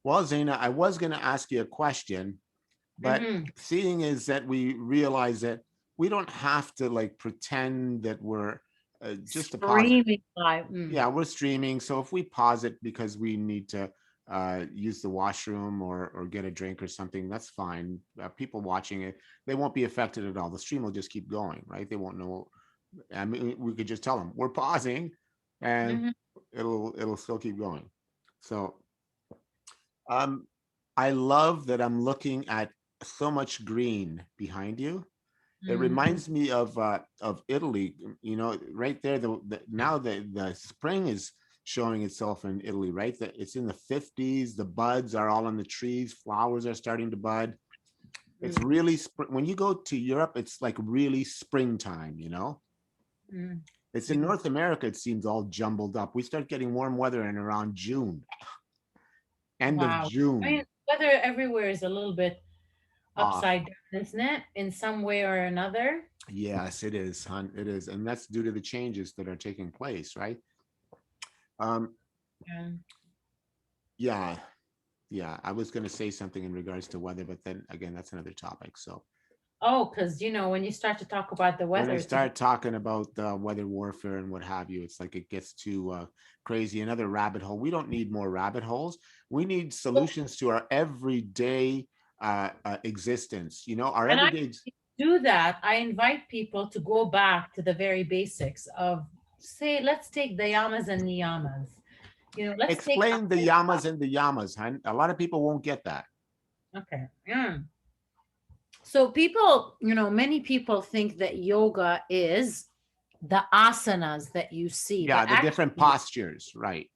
Well, Zaina, I was going to ask you a question, but Mm-hmm. seeing is that we realize that we don't have to like pretend that we're just to pause it. Screaming live. Yeah, we're streaming. So if we pause it because we need to use the washroom or get a drink or something, that's fine. People watching it, they won't be affected at all. The stream will just keep going, right? They won't know. I mean, we could just tell them we're pausing, and Mm-hmm. it'll still keep going. So um, I love that I'm looking at so much green behind you. It Mm-hmm. reminds me of Italy. You know, right there. Now the spring is showing itself in Italy. Right, it's in the 50s. The buds are all on the trees. Flowers are starting to bud. It's really when you go to Europe, it's like really springtime. You know, Mm-hmm. it's in North America. It seems all jumbled up. We start getting warm weather in around June, end of Wow. I June. mean, weather everywhere is a little bit Off. upside down, isn't it? In some way or another. Yes, it is, hon. It is, and that's due to the changes that are taking place. Right. Um, Yeah. yeah, yeah, I was going to say something in regards to weather, but then again, that's another topic. So Oh, because when you start to talk about the when weather, I it's a bit. start talking about weather warfare and what have you, it's like it gets too crazy. Another rabbit hole. We don't need more rabbit holes. We need solutions to our everyday existence. You know, our And I everyday. do that. I invite people to go back to the very basics of, say, let's take the yamas and niyamas. Let's take. Explain the yamas and the yamas, hun. A lot of people won't get that. Okay. So people, many people think that yoga is the asanas that you see, but Yeah, the different actually, postures, right?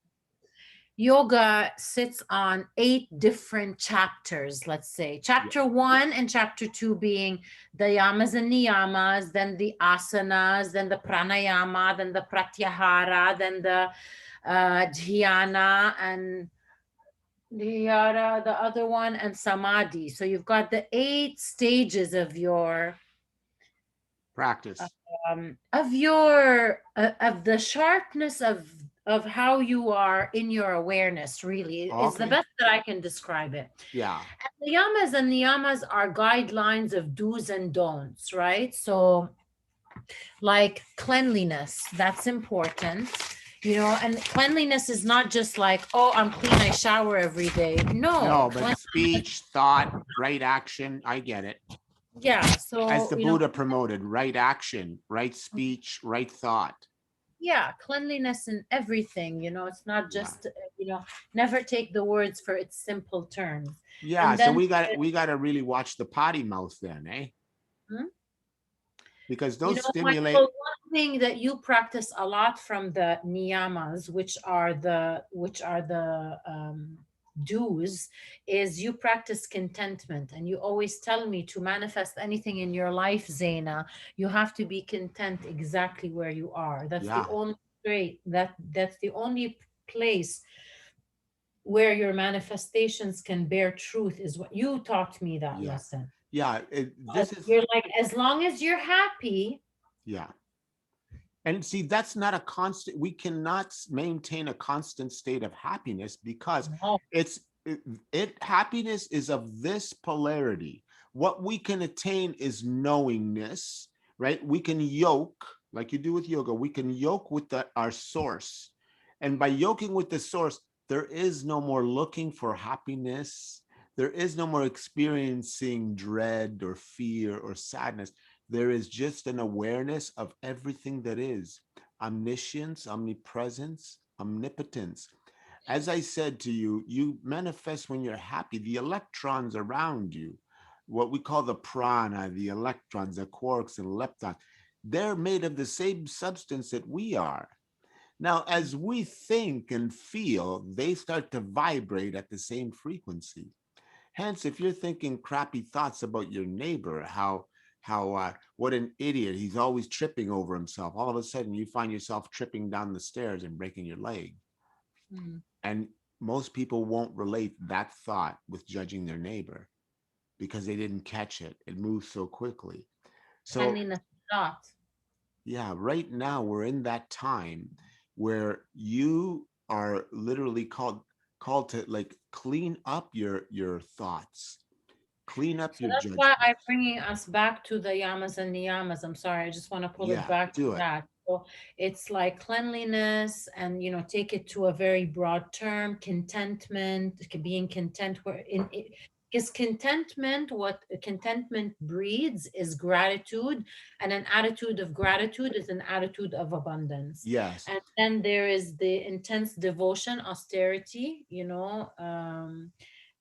yoga sits on 8 different chapters, let's say. Yeah, Chapter 1 and chapter 2 being the yamas and niyamas, then the asanas, then the pranayama, then the pratyahara, then the dhyana, and the other one, and samadhi. So you've got the 8 stages practice. of the sharpness of how you are in your awareness, really is the Okay. best that I can describe it. Yeah. And the yamas and niyamas are guidelines of do's and don'ts, right? So like cleanliness, that's important. And cleanliness is not just like, oh, I'm clean, I shower every day. No, No, but speech, thought, right action. I get it. yeah. As So, the Buddha promoted, right action, right speech, right thought. yeah, cleanliness in everything. It's not Yeah. just, never take the words for its simple terms. Yeah. And So then, we got to really watch the potty mouth then, eh? hmm, Because those Michael, stimulate. one thing that you practice a lot from the niyamas, which are the do's, is you practice contentment. And you always tell me to manifest anything in your life, Zaina, you have to be content exactly where you are. That's the Yeah. only great that's the only place where your manifestations can bear truth, is what you taught me that Yeah. lesson. Yeah. This is, You're like, as long as you're happy. yeah. And see, that's not a constant. We cannot maintain a constant state of happiness because No. it's happiness is of this polarity. What we can attain is knowingness, right? We can yoke, like you do with yoga, we can yoke with our source. And by yoking with the source, there is no more looking for happiness. There is no more experiencing dread or fear or sadness. There is just an awareness of everything that is omniscience, omnipresence, omnipotence. As I said to you, you manifest when you're happy. The electrons around you, what we call the prana, the electrons, the quarks and leptons, they're made of the same substance that we are. Now, as we think and feel, they start to vibrate at the same frequency. Hence, if you're thinking crappy thoughts about your neighbor, how what an idiot, he's always tripping over himself. All of a sudden, you find yourself tripping down the stairs and breaking your leg. Mm. And most people won't relate that thought with judging their neighbor because they didn't catch it. It moves so quickly. So, Cleanliness is not. yeah, right now we're in that time where you are literally called. called to like clean up your thoughts, clean up So your that's why I'm judgments. bringing us back to the yamas and niyamas. I'm sorry, I just want to pull it Yeah, back to do it. that. So it's like cleanliness, and take it to a very broad term, contentment, being content where in it, because contentment breeds is gratitude, and an attitude of gratitude is an attitude of abundance. Yes. And then there is the intense devotion, austerity,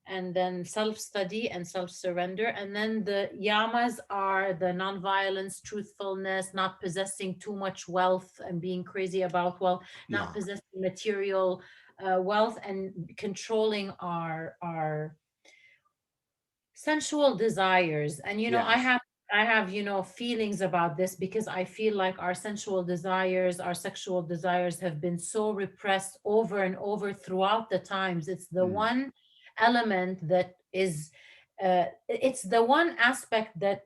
and then self study and self surrender. And then the yamas are the non-violence, truthfulness, not possessing too much wealth and being crazy about wealth, not Yeah. possessing material wealth, and controlling our sensual desires. And I Yes. have feelings about this, because I feel like our sensual desires, our sexual desires have been so repressed over and over throughout the times. It's the Mm. one element that is it's the one aspect that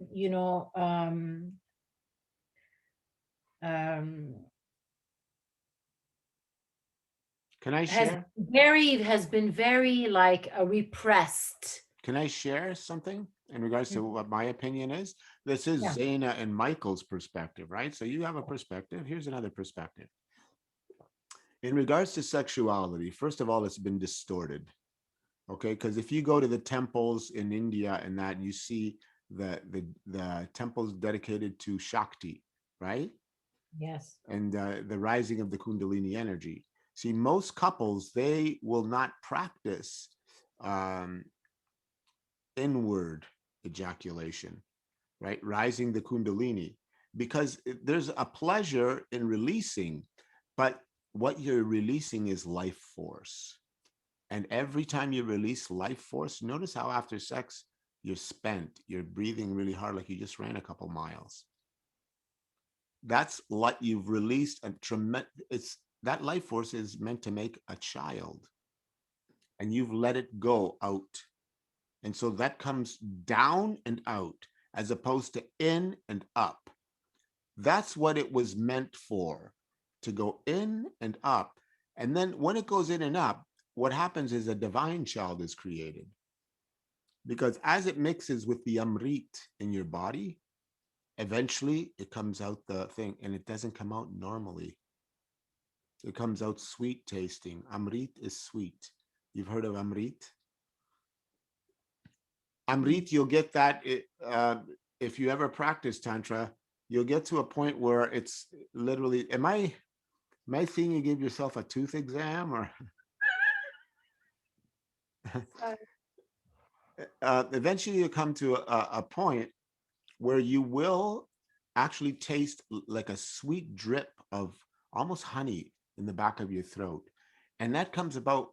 um Can I share? has been very like repressed. Can I share something in regards to what my opinion is? This is Yeah. Zaina and Michaels' perspective, right? So you have a perspective. Here's another perspective. In regards to sexuality, first of all, it's been distorted. Okay, because if you go to the temples in India and that, you see the temples dedicated to Shakti, right? Yes. And the rising of the Kundalini energy. See, most couples, they will not practice um, inward ejaculation, right? Rising the Kundalini, because there's a pleasure in releasing, but what you're releasing is life force. And every time you release life force, notice how after sex, you're spent, you're breathing really hard, like you just ran a couple miles. That's what you've released. A tremendous, it's that life force is meant to make a child, and you've let it go out. And so that comes down and out as opposed to in and up. That's what it was meant for, to go in and up. And then when it goes in and up, what happens is a divine child is created, because as it mixes with the amrit in your body, eventually it comes out the thing, and it doesn't come out normally. It comes out sweet tasting. Amrit is sweet. You've heard of amrit? Mm. Amrit, you'll get that if you ever practice tantra, you'll get to a point where it's literally. Am I seeing you give yourself a tooth exam, or eventually you come to a point where you will actually taste like a sweet drip of almost honey in the back of your throat, and that comes about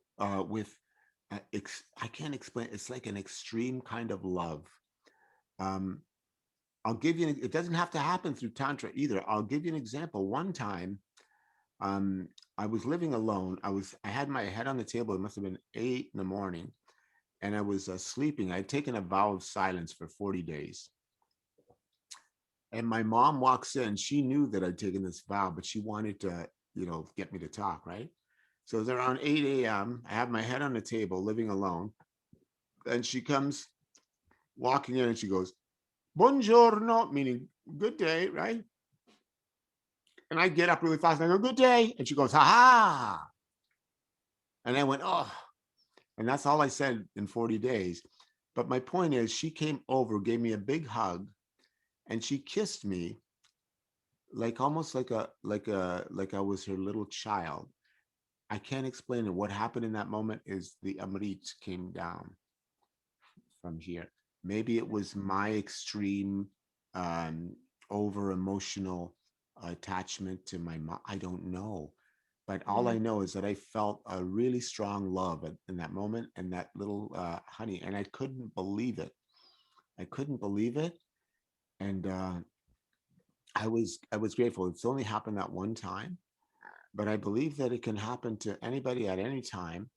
with I can't explain. It's like an extreme kind of love. Um, I'll give you. It doesn't have to happen through tantra either. I'll give you an example. One time, um, I was living alone. I had my head on the table. It must have been 8 in the morning, and I was sleeping. I had taken a vow of silence for 40 days. And my mom walks in. She knew that I'd taken this vow, but she wanted to, get me to talk, right? So it's around 8 a.m. I have my head on the table, living alone. And she comes walking in and she goes, Buongiorno, meaning good day, right? And I get up really fast and I go, good day. And she goes, ha ha. And I went, oh. And that's all I said in 40 days. But my point is, she came over, gave me a big hug, and she kissed me like almost like I was her little child. I can't explain it. What happened in that moment is the Amrit came down from here. Maybe it was my extreme um, over emotional attachment to my mom. I don't know. But all I Mm. know is that I felt a really strong love in that moment, and that little honey, and I couldn't believe it. I couldn't believe it, and I was grateful. It's only happened that one time, but I believe that it can happen to anybody at any time,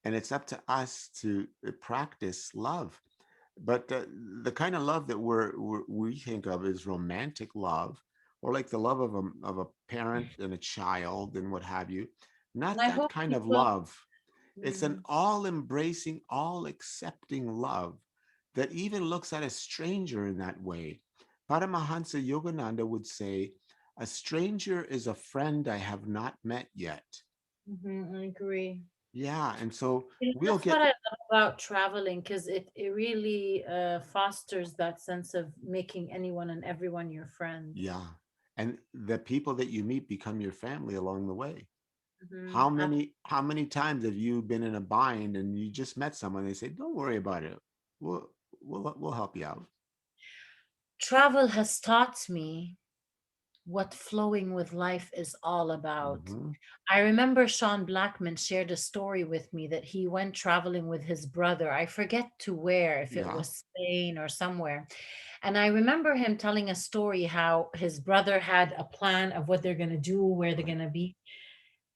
and it's up to us to practice love. But the kind of love that we think of is romantic love, or like the love of a parent and a child and what have you. And Not I that hope kind of people love. It's an Mm. all embracing, all accepting love that even looks at a stranger in that way. Paramahansa Yogananda would say, a stranger is a friend I have not met yet. I agree. Yeah. And so we'll That's what get, I love about traveling, because it really fosters that sense of making anyone and everyone your friend. yeah. And the people that you meet become your family along the way. Hmm. How many times have you been in a bind and you just met someone, they say, don't worry about it. We'll we'll help you out. Travel has taught me what flowing with life is all about. Hmm. I remember Sean Blackman shared a story with me that he went traveling with his brother. I forget to where, if it Yeah. was Spain or somewhere. And I remember him telling a story how his brother had a plan of what they're going to do, where they're going to be.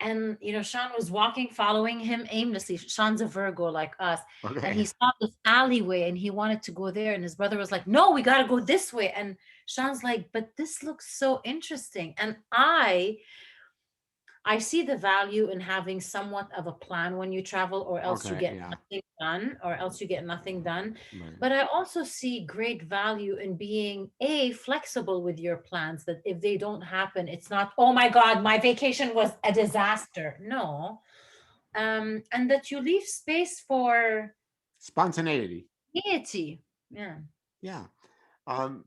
And Sean was walking, following him aimlessly. Sean's a Virgo like us. And Okay. he saw this alleyway and he wanted to go there. And his brother was like, no, we got to go this way. And Sean's like, but this looks so interesting. And I see the value in having somewhat of a plan when you travel, or else you Okay. get Yeah. nothing done, or else you get nothing done. Right. But I also see great value in being flexible with your plans, that if they don't happen, it's not, oh my God, my vacation was a disaster. No. And that you leave space for Spontaneity. deity. Yeah. Yeah. Um,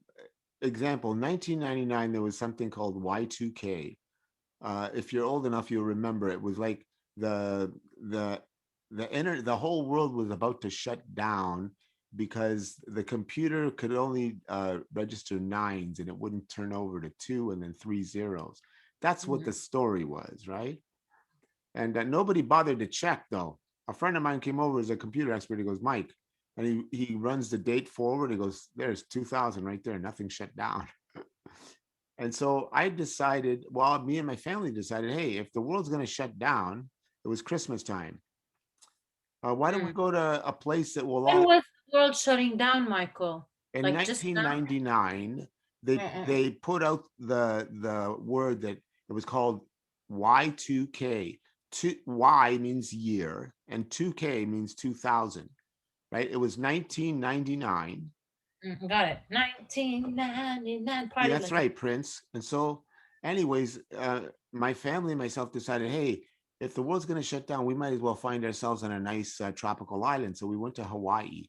Example, 1999, there was something called Y2K. If you're old enough, you'll remember it was like the the the whole world was about to shut down because the computer could only register nines and it wouldn't turn over to two and then three zeros. That's what Mhm. the story was, right? And nobody bothered to check though. A friend of mine came over as a computer expert. He goes, Mike, and he runs the date forward. He goes, there's 2000 right there. Nothing shut down. And so I decided, well, me and my family decided, hey, if the world's going to shut down, it was Christmas time. Why don't we Mm. go to a place that will When all, was the world shutting down, Michael? in Like just now? 1999, Mm-mm. they put out the word that it was called Y2K. Y means year and 2K means 2000, right? It was 1999. Got it. 1999. Yeah, Party that's like a. right, Prince. And so, anyways, my family and myself decided, hey, if the world's going to shut down, we might as well find ourselves on a nice tropical island. So we went to Hawaii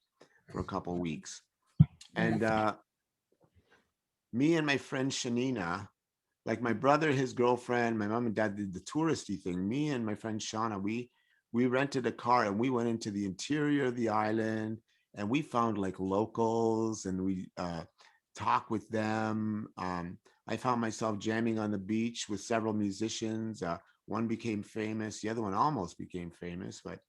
for a couple of weeks. And Mm. me and my friend Shanina, like my brother, his girlfriend, my mom and dad did the touristy thing. Me and my friend Shauna, we rented a car and we went into the interior of the island and we found like locals and we talked with them. I found myself jamming on the beach with several musicians. One became famous, the other one almost became famous. But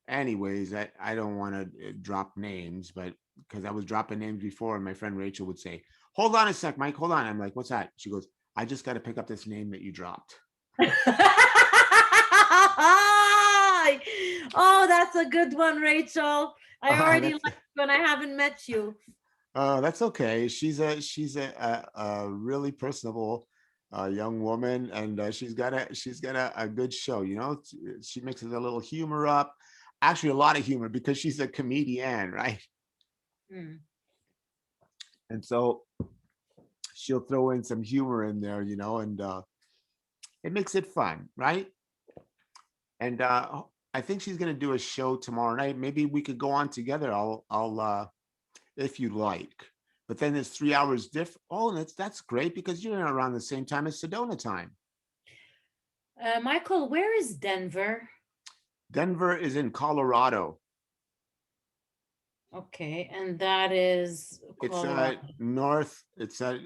anyways, I don't want to drop names, but because I was dropping names before, and my friend Rachel would say, "Hold on a sec, Mike. Hold on." I'm like, "What's that?" She goes, "I just got to pick up this name that you dropped." Oh, that's a good one, Rachel. I already That's like you and I haven't met you. that's okay. She's a really personable young woman, and she's got a good show. You know, she mixes a little humor up, actually a lot of humor because she's a comedian, right? Mm. And so she'll throw in some humor in there, you know, and it makes it fun, right? And I think she's going to do a show tomorrow night. Maybe we could go on together. I'll if you like. But then it's 3 hours diff. Oh, that's great because you're around the same time as Sedona time. Michael, where is Denver? Denver is in Colorado. Okay, and that is It's Colorado. north. It's a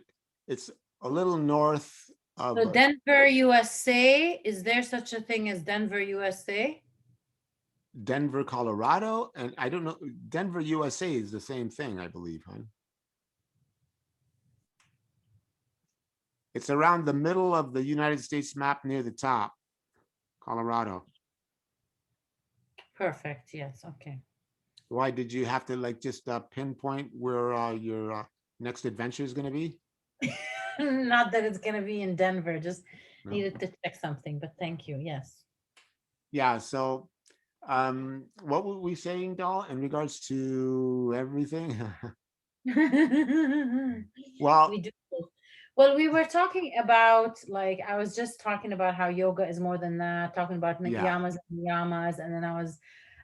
little north of So Denver, USA. Is there such a thing as Denver, USA? Denver, Colorado, and I don't know. Denver, USA is the same thing, I believe, huh? It's around the middle of the United States map near the top, Colorado. Perfect. Yes. Okay. Why did you have to like just pinpoint where your next adventure is going to be? Not that it's gonna be in Denver. Just No. needed to check something. But thank you. Yes. Yeah. So What were we saying, doll, in regards to everything? We Well, do. Well, we were talking about, like, I was just talking about how yoga is more than that, talking about yeah, yamas and yamas, and then I was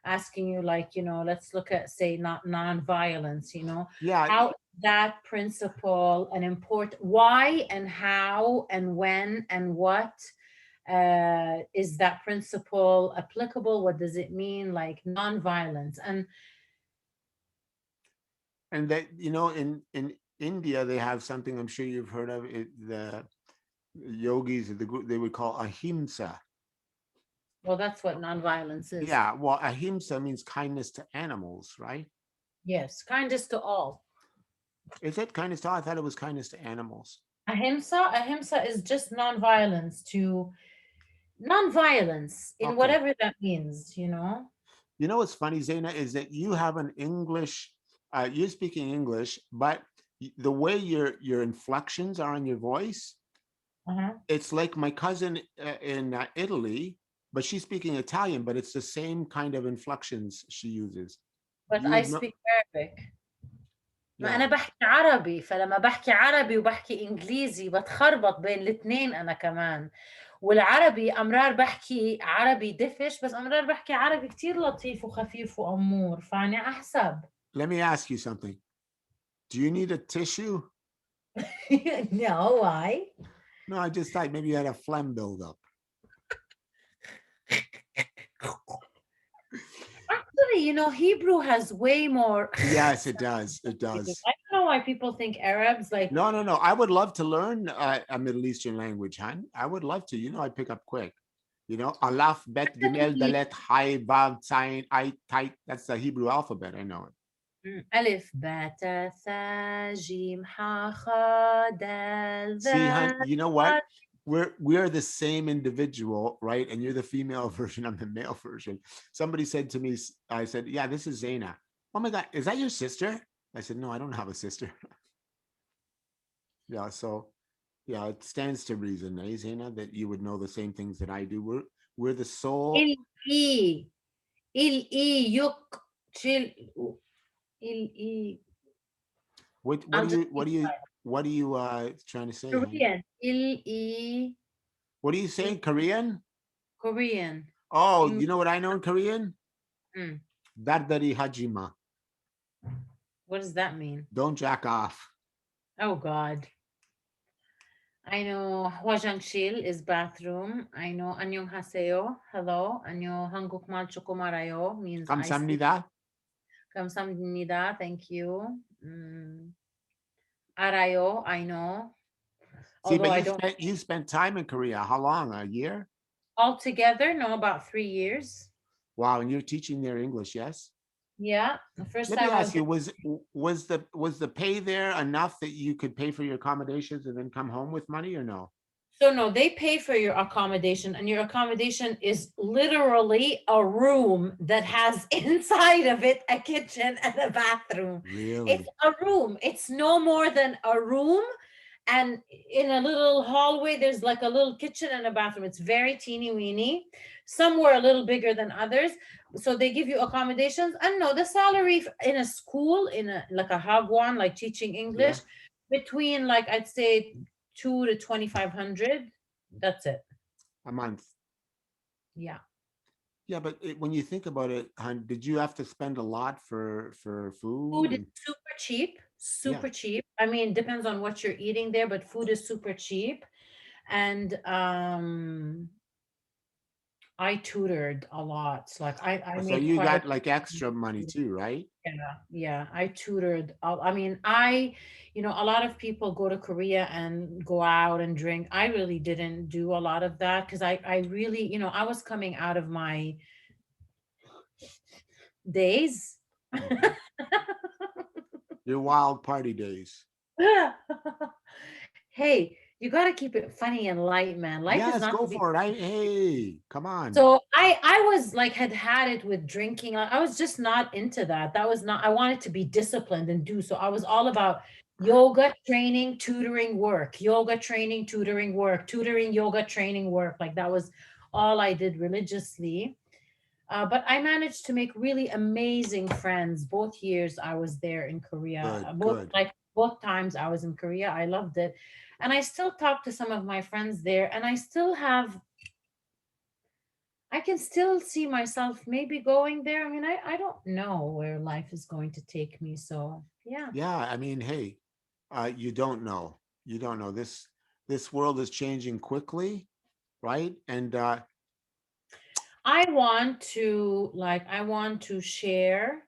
asking you, like, let's look at, say, not non-violence, yeah, how that principle and why and how and when and what is that principle applicable? What does it mean, like non-violence? And and that, in India they have something I'm sure you've heard of it. The yogis, the group, they would call ahimsa. well, that's what non-violence is. Yeah, well, ahimsa means kindness to animals, right? Yes, kindness to all. Is it kindness to all? I thought it was kindness to animals. Ahimsa is just non-violence to non-violence in Okay. whatever that means. What's funny, Zaina, is that you have an English, you're speaking English, but the way your inflections are in your voice, Uh-huh. it's like my cousin in Italy, but she's speaking Italian, but it's the same kind of inflections she uses. But You I would know, speak Arabic. ما yeah. أنا بحكي عربي، فلما بحكي عربي وبحكي إنجليزي بتخربط بين الاتنين أنا كمان. والعربي أمرار بحكي عربي دفش، بس أمرار بحكي عربي كتير لطيف وخفيف وأمور، فعني أحسب. Let me ask you something. Do you need a tissue? No, why? No, I just thought maybe you had a phlegm buildup. Actually, Hebrew has way more. Yes, it does. It I does. don't know why people think Arabs like. No, no, no. I would love to learn a Middle Eastern language, hon. I would love to. I pick up quick. Alaf, Bet, Gimel, Dalet, Hai, Vav, Tzayin, Ai, Tait. That's the Hebrew alphabet. I know it. ألف باء تاء ثاء جيم حاء خاء دال See, hon, ذال you know what? We're the same individual, right? And you're the female version. I'm the male version. Somebody said to me, I said, "Yeah, this is Zaina." Oh my God, is that your sister? I said, "No, I don't have a sister." Yeah, so yeah, it stands to reason, eh, Zaina, that you would know the same things that I do. We're the soul. ال إي ال إي يك chill ال إي. What I'll do just you what keep do you quiet. what are you trying to say, hon? Korean ال إي What are you saying? Korean? Korean. Oh, In, you know what I know in Korean? mm, Dardari hajima. what does that mean? Don't jack off. Oh God. I know 화장실 is bathroom. I know 안녕하세요, hello. 안녕 한국 말 조금 알아요 means I speak. 감사합니다. 감사합니다, thank you. 알아요, I know. See, Although but I you don't spent you spent time in Korea. How long? A year? altogether, no, about 3 years. Wow, and you're teaching their English, yes? Yeah, the first Let me time I was ask you, there. was the pay there enough that you could pay for your accommodations and then come home with money or no? So no, they pay for your accommodation, and your accommodation is literally a room that has inside of it a kitchen and a bathroom. It's Really? a room. It's no more than a room, and in a little hallway there's like a little kitchen and a bathroom. It's very teeny weeny. Some were a little bigger than others. So they give you accommodations, and no, the salary in a school, in a like a hagwon, like teaching Yeah, English, between, like, I'd say 2 to 2,500. That's it. a month. Yeah. Yeah, but when you think about it, hon, did you have to spend a lot for food Food is and super cheap, yeah, super cheap. I mean, depends on what you're eating there, but food is super cheap. And I tutored a lot. Like I so made you quite a got like extra money too, right? yeah, yeah. I tutored. I mean, a lot of people go to Korea and go out and drink. I really didn't do a lot of that because I really, I was coming out of my days. Mhm. Your wild party days. Hey, you got to keep it funny and light, man. Life is Yes, not go to be. for it. Hey, come on. So I was like had it with drinking. I was just not into that. That was not. I wanted to be disciplined and do so. I was all about yoga training, tutoring, work. Yoga training, tutoring, work. Tutoring, yoga training, work. Like that was all I did religiously. But I managed to make really amazing friends both years I was there in Korea. Good, Both good. like both times I was in Korea, I loved it. And I still talk to some of my friends there, and I can still see myself maybe going there. I mean, I don't know where life is going to take me. So, yeah. Yeah, I mean, hey, you don't know. You don't know. This world is changing quickly, right? And I want to share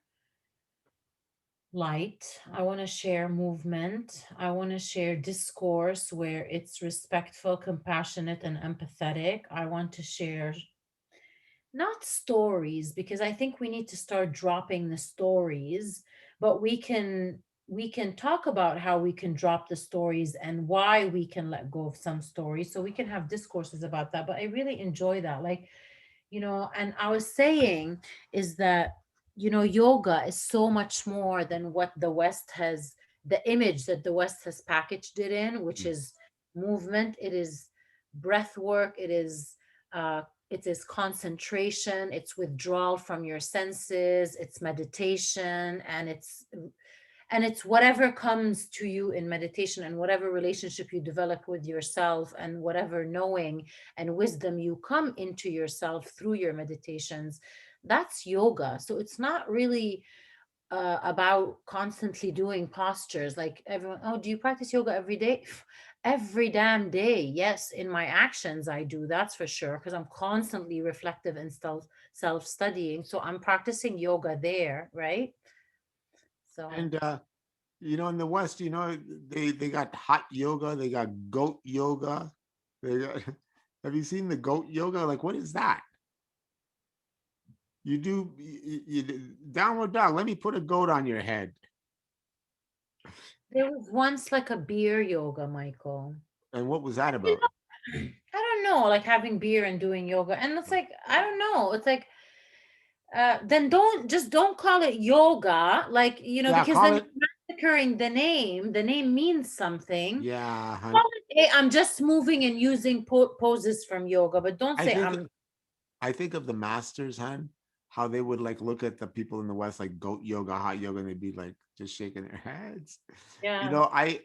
light. I want to share movement. I want to share discourse where it's respectful, compassionate, and empathetic. I want to share not stories, because I think we need to start dropping the stories, but we can talk about how we can drop the stories and why we can let go of some stories, so we can have discourses about that. But I really enjoy that, like, and I was saying is that, yoga is so much more than what the image that the West has packaged it in, which mm, is movement. It is breath work. It is concentration. It's withdrawal from your senses. It's meditation, and it's whatever comes to you in meditation, and whatever relationship you develop with yourself, and whatever knowing and wisdom you come into yourself through your meditations. That's yoga. So it's not really about constantly doing postures. Like everyone, oh, do you practice yoga every day? Every damn day. Yes, in my actions I do, that's for sure, because I'm constantly reflective and self studying. So I'm practicing yoga there, right? So and in the West, they got hot yoga, they got goat yoga. They got, have you seen the goat yoga? Like, what is that? You do downward dog. Let me put a goat on your head. there was once like a beer yoga, Michael. And what was that You about? know, I don't know, like having beer and doing yoga. And it's like, I don't know. It's like, then don't call it yoga, like, Yeah, because call then it. you're massacring the name. The name means something. Yeah, Call hun. it, hey, I'm just moving and using poses from yoga, but don't I say think I'm. I think of the masters, hun, how they would like look at the people in the West like goat yoga, hot yoga, and they'd be like just shaking their heads. You Yeah. know, I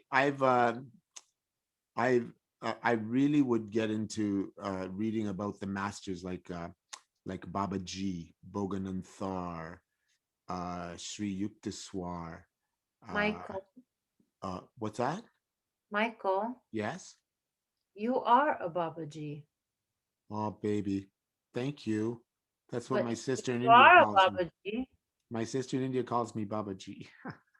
really would get into reading about the masters like Baba Ji, Bogananthar, Sri Yukteswar. Uh, Michael, what's that? Michael, Yes. you are a Babaji, Oh, baby, thank you. That's what my but sister in you India are a calls me. Babaji. My sister in India calls me Baba Ji.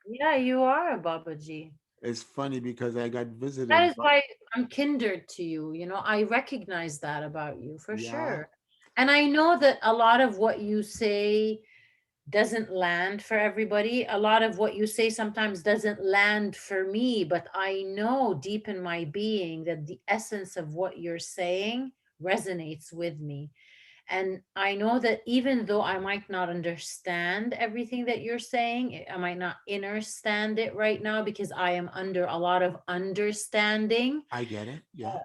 Yeah, you are a Babaji. It's funny because I got That visited, is but why I'm kindred to you. I recognize that about you for yeah, sure. And I know that a lot of what you say doesn't land for everybody. A lot of what you say sometimes doesn't land for me, but I know deep in my being that the essence of what you're saying resonates with me. And I know that even though I might not understand everything that you're saying, I might not understand it right now because I am under a lot of understanding. I get it. Yeah.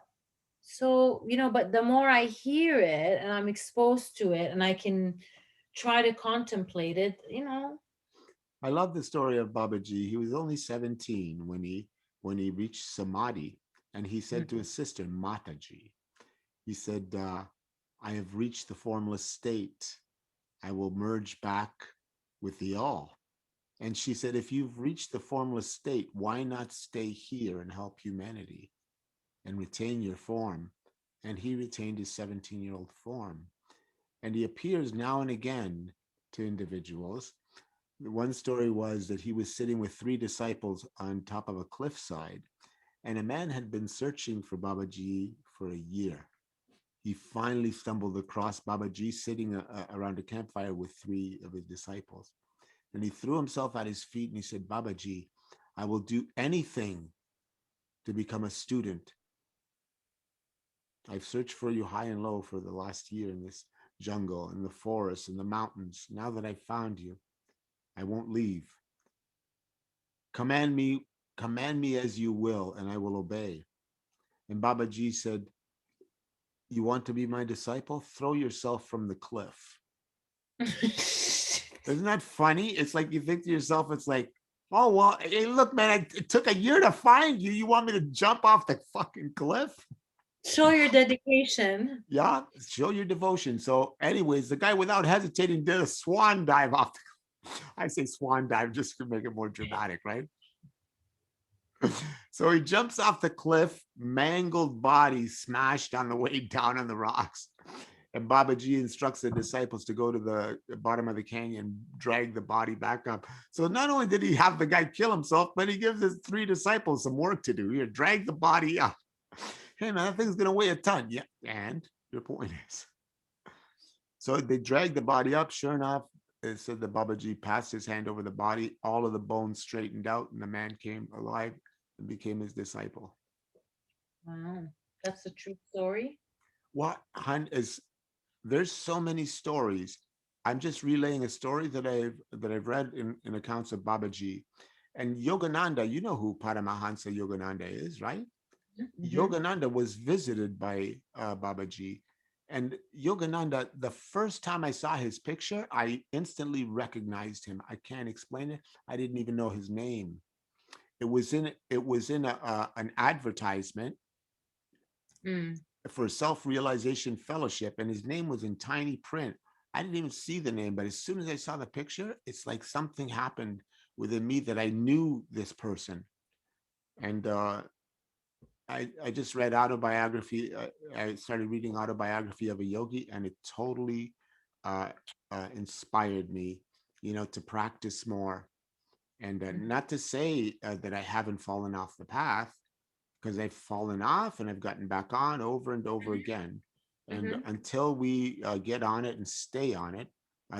So, but the more I hear it and I'm exposed to it and I can try to contemplate it. I love the story of Babaji. He was only 17 when he reached Samadhi, and he said to Mhm. his sister Mataji, he said, "I have reached the formless state. I will merge back with the all." And she said, "If you've reached the formless state, why not stay here and help humanity and retain your form?" And he retained his 17-year-old form, and he appears now and again to individuals. One story was that he was sitting with three disciples on top of a cliffside, and a man had been searching for Babaji for a year. He finally stumbled across Babaji sitting around a campfire with three of his disciples. And he threw himself at his feet and he said, "Babaji, I will do anything to become a student. I've searched for you high and low for the last year in this jungle, in the forest, in the mountains. Now that I've found you, I won't leave. Command me, command me as you will, and I will obey." And Babaji said, "You want to be my disciple? Throw yourself from the cliff." Isn't that funny? It's like you think to yourself, it's like, oh well, hey, look, man, it took a year to find you. You want me to jump off the fucking cliff? Show your dedication. Yeah, show your devotion. So, anyways, the guy without hesitating did a swan dive off. I say swan dive just to make it more dramatic, right? So he jumps off the cliff, mangled body smashed on the way down on the rocks. And Babaji instructs the disciples to go to the bottom of the canyon, drag the body back up. So not only did he have the guy kill himself, but he gives his three disciples some work to do. Here, drag the body up. Hey man, that thing's gonna weigh a ton. Yeah, and your point is. So they dragged the body up. Sure enough, it said the Babaji passed his hand over the body. All of the bones straightened out, and the man came alive and became his disciple. Wow. That's a true story. What hun is there's so many stories. I'm just relaying a story that I've read in accounts of Babaji. And Yogananda, you know who Paramahansa Yogananda is, right? Mm-hmm. Yogananda was visited by Babaji. And Yogananda, the first time I saw his picture, I instantly recognized him. I can't explain it. I didn't even know his name. It was in an advertisement Mm. for a self-realization fellowship, and his name was in tiny print. I didn't even see the name, but as soon as I saw the picture, it's like something happened within me that I knew this person. And I just read autobiography. I started reading autobiography of a yogi, and it totally uh, inspired me, to practice more. And not to say that I haven't fallen off the path, because I've fallen off and I've gotten back on over and over again. And Mm-hmm. until we get on it and stay on it,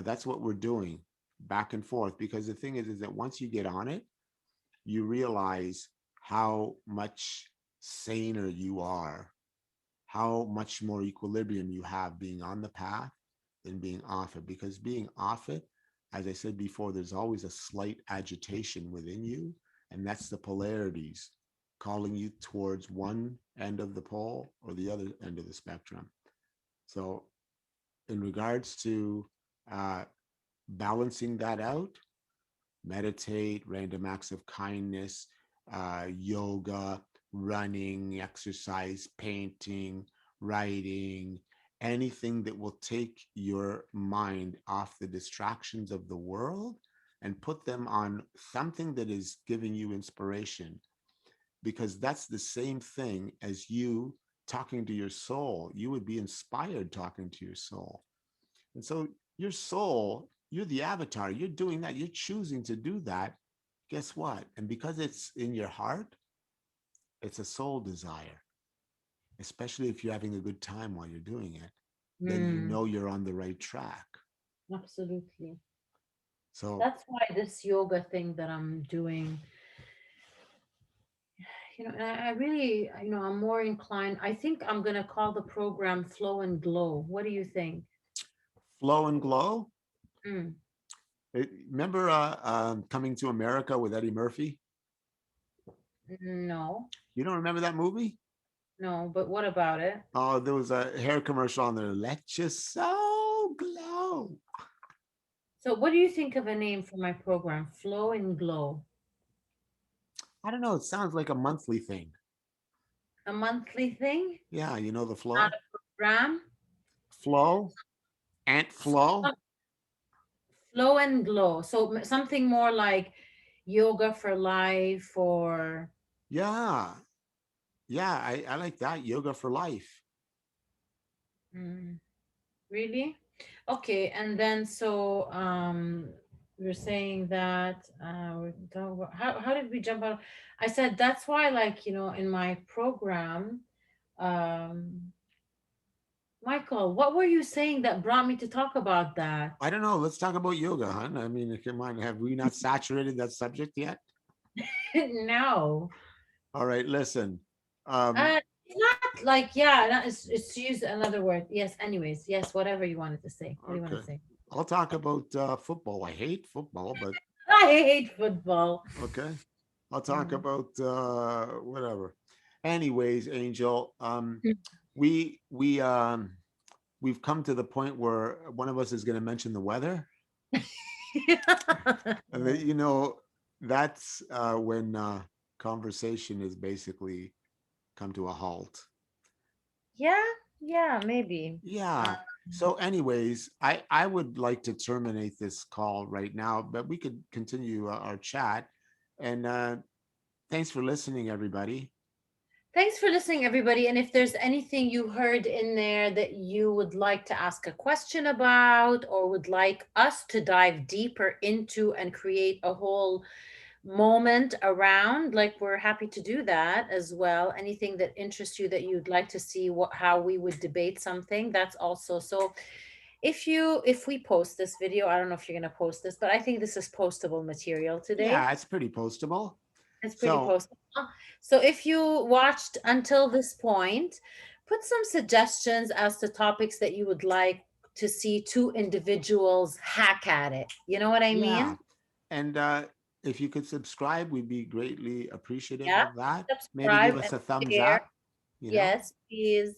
that's what we're doing, back and forth. Because the thing is that once you get on it, you realize how much saner you are, how much more equilibrium you have being on the path than being off it. Because being off it, as I said before, there's always a slight agitation within you, and that's the polarities calling you towards one end of the pole or the other end of the spectrum. So, in regards to uh, balancing that out, meditate, random acts of kindness, yoga, running, exercise, painting, writing, anything that will take your mind off the distractions of the world and put them on something that is giving you inspiration. Because that's the same thing as you talking to your soul. You would be inspired talking to your soul. And so your soul, you're the avatar, you're doing that, you're choosing to do that. Guess what? And because it's in your heart, it's a soul desire, especially if you're having a good time while you're doing it, then you Mm. know you're on the right track. Absolutely. So That's why this yoga thing that I'm doing, and I really, I'm more inclined. I think I'm gonna call the program Flow and Glow. What do you think? flow and glow. Mm. Remember Coming to America with Eddie Murphy? No, You don't remember that movie? no, but what about it? Oh, there was a hair commercial on there. Let your soul glow. So, what do you think of a name for my program? Flow and Glow. I don't know. It sounds like a monthly thing. A monthly thing, Yeah, you know the not flow? a program. Flow? Ant flow? Some- Flow and Glow. So, something more like yoga for life or. Yeah. Yeah, I like that. Yoga for life. Mm, really? Okay, and then so we're saying that how did we jump out? I said that's why, like, in my program, um Michael, what were you saying that brought me to talk about that? I don't know. Let's talk about yoga, hon. I mean, come on. Have we not saturated that subject yet? No. All right, listen. Um, It's not like, yeah, it's to use another word. Yes, anyways, yes, whatever you wanted to say. What do you want okay. to say? I'll talk about football. I hate football, but I hate football. okay. I'll talk Mm. about whatever. Anyways, Angel, we we've come to the point where one of us is going to mention the weather, and then, that's when conversation is basically come to a halt. Yeah, yeah, maybe. Yeah. So, anyways, I would like to terminate this call right now, but we could continue our chat. And thanks for listening, everybody. Thanks for listening, everybody. And if there's anything you heard in there that you would like to ask a question about, or would like us to dive deeper into and create a whole moment around, like, we're happy to do that as well. Anything that interests you that you'd like to see how we would debate something, that's also so. If we post this video, I don't know if you're going to post this, but I think this is postable material today. Yeah, it's pretty postable. It's pretty So, postable. So if you watched until this point, put some suggestions as to topics that you would like to see two individuals hack at it. You know what I yeah. mean? And if you could subscribe, we'd be greatly appreciative Yeah. of that. Maybe give Subscribe us and a thumbs share. up, you know? Yes, please.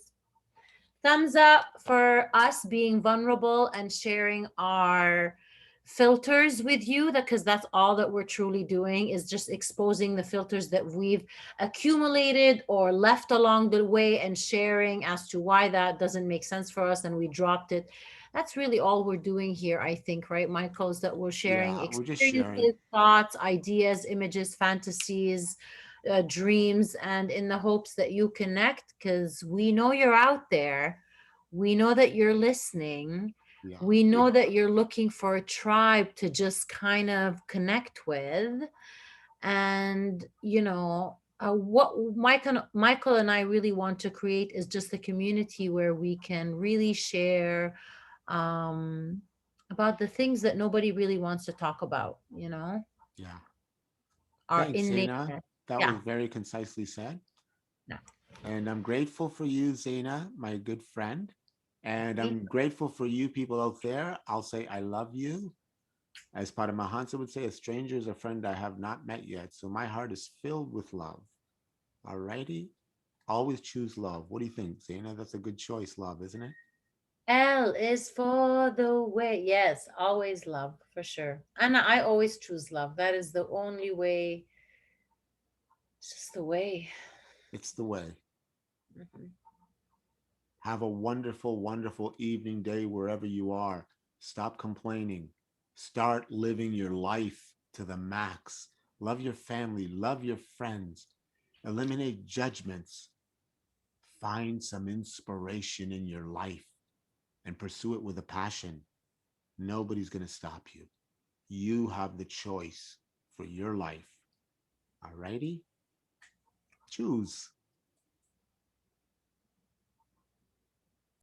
Thumbs up for us being vulnerable and sharing our filters with you, because that's all that we're truly doing, is just exposing the filters that we've accumulated or left along the way, and sharing as to why that doesn't make sense for us and we dropped it. That's really all we're doing here, I think, right, Michael? Is that we're sharing Yeah, we're just sharing. experiences, thoughts, ideas, images, fantasies, dreams, and in the hopes that you connect, because we know you're out there. We know that you're listening. Yeah, We know that you're looking for a tribe to just kind of connect with. And, what Michael and I really want to create is just a community where we can really share um, about the things that nobody really wants to talk about, yeah. our Thanks, Zaina. innateness. That was Yeah. very concisely said. No. And I'm grateful for you, Zaina, my good friend. And Me. I'm grateful for you people out there. I'll say I love you. As Paramahansa would say, a stranger is a friend I have not met yet. So my heart is filled with love. All righty. Always choose love. What do you think, Zaina? That's a good choice, love, isn't it? L is for the way. Yes, always love, for sure. And I always choose love. That is the only way. It's just the way. It's the way. Mhm. Have a wonderful, wonderful evening, day, wherever you are. Stop complaining. Start living your life to the max. Love your family, love your friends. Eliminate judgments. Find some inspiration in your life and pursue it with a passion. Nobody's going to stop you. You have the choice for your life. Alrighty? Choose.